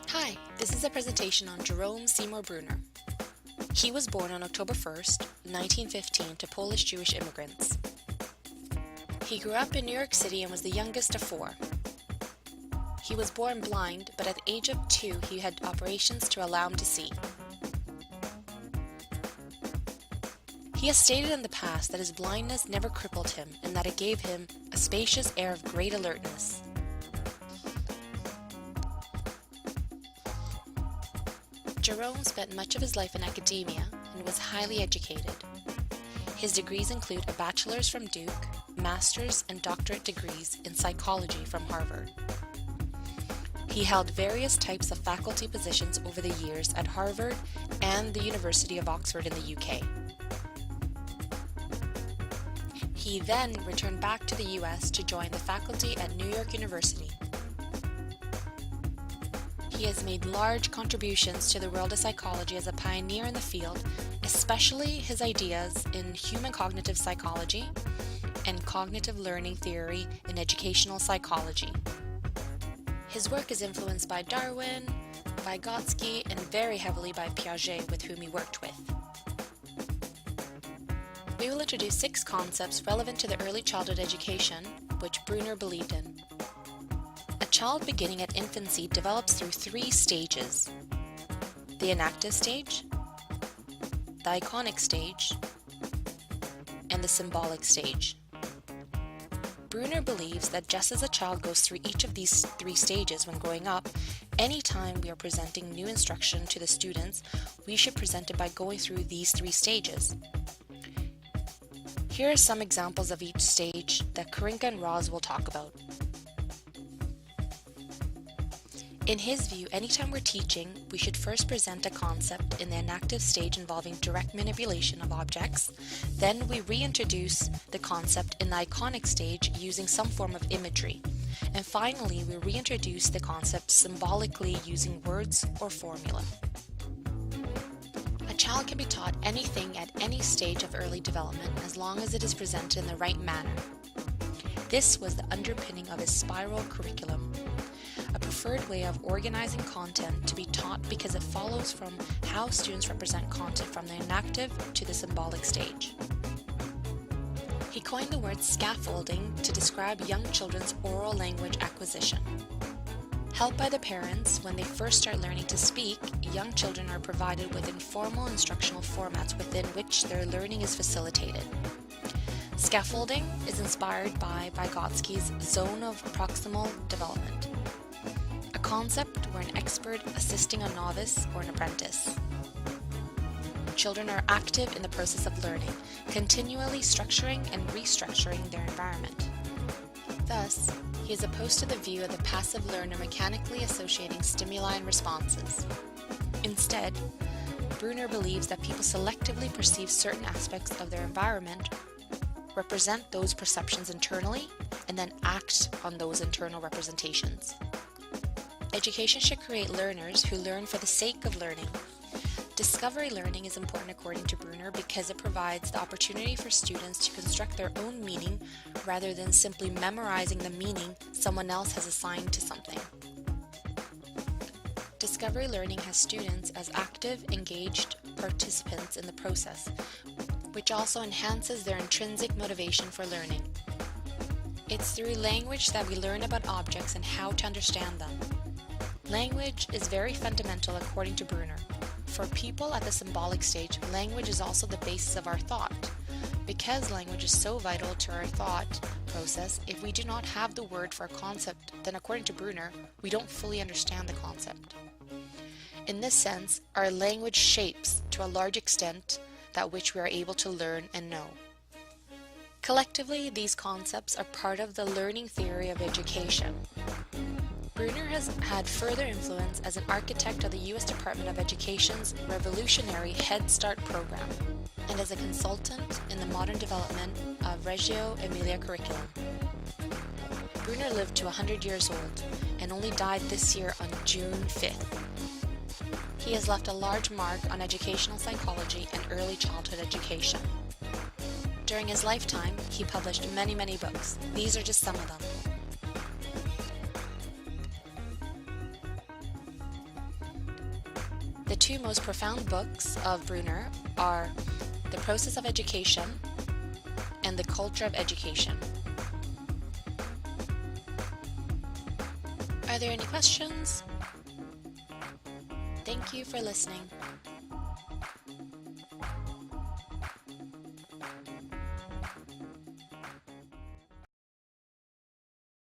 Hi, this is a presentation on Jerome Seymour Bruner. He was born on October 1st, 1915 to Polish Jewish immigrants. He grew up in New York City and was the youngest of four. He was born blind, but at the age of 2 he had operations to allow him to see. He has stated in the past that his blindness never crippled him and that it gave him a spacious air of great alertness. Jerome spent much of his life in academia and was highly educated. His degrees include a bachelor's from Duke, master's and doctorate degrees in psychology from Harvard. He held various types of faculty positions over the years at Harvard and the University of Oxford in the UK. He then returned back to the US to join the faculty at New York University. He has made large contributions to the world of psychology as a pioneer in the field, especially his ideas in human cognitive psychology and cognitive learning theory in educational psychology. His work is influenced by Darwin, Vygotsky, and very heavily by Piaget, with whom he worked with. We will introduce 6 concepts relevant to the early childhood education, which Bruner believed in. A child beginning at infancy develops through 3 stages: the inactive stage, the iconic stage, and the symbolic stage. Bruner believes that just as a child goes through each of these 3 stages when growing up, anytime we are presenting new instruction to the students, we should present it by going through these 3 stages. Here are some examples of each stage that Karinka and Roz will talk about. In his view, anytime we're teaching, we should first present a concept in the inactive stage involving direct manipulation of objects. Then we reintroduce the concept in the iconic stage using some form of imagery. And finally, we reintroduce the concept symbolically using words or formula. A child can be taught anything at any stage of early development as long as it is presented in the right manner. This was the underpinning of his spiral curriculum, a preferred way of organizing content to be taught because it follows from how students represent content from the inactive to the symbolic stage. He coined the word scaffolding to describe young children's oral language acquisition. Helped by the parents, when they first start learning to speak, young children are provided with informal instructional formats within which their learning is facilitated. Scaffolding is inspired by Vygotsky's zone of proximal development, a concept where an expert assisting a novice or an apprentice. Children are active in the process of learning, continually structuring and restructuring their environment. Thus, he is opposed to the view of the passive learner mechanically associating stimuli and responses. Instead, Bruner believes that people selectively perceive certain aspects of their environment, represent those perceptions internally, and then act on those internal representations. Education should create learners who learn for the sake of learning. Discovery learning is important according to Bruner because it provides the opportunity for students to construct their own meaning rather than simply memorizing the meaning someone else has assigned to something. Discovery learning has students as active, engaged participants in the process, which also enhances their intrinsic motivation for learning. It's through language that we learn about objects and how to understand them. Language is very fundamental according to Bruner. For people at the symbolic stage, language is also the basis of our thought. Because language is so vital to our thought process, if we do not have the word for a concept, then according to Bruner, we don't fully understand the concept. In this sense, our language shapes, to a large extent, that which we are able to learn and know. Collectively, these concepts are part of the learning theory of education. Bruner has had further influence as an architect of the U.S. Department of Education's revolutionary Head Start program and as a consultant in the modern development of Reggio Emilia curriculum. Bruner lived to 100 years old and only died this year on June 5th. He has left a large mark on educational psychology and early childhood education. During his lifetime, he published many books. These are just some of them. The two most profound books of Bruner are The Process of Education and The Culture of Education. Are there any questions? Thank you for listening.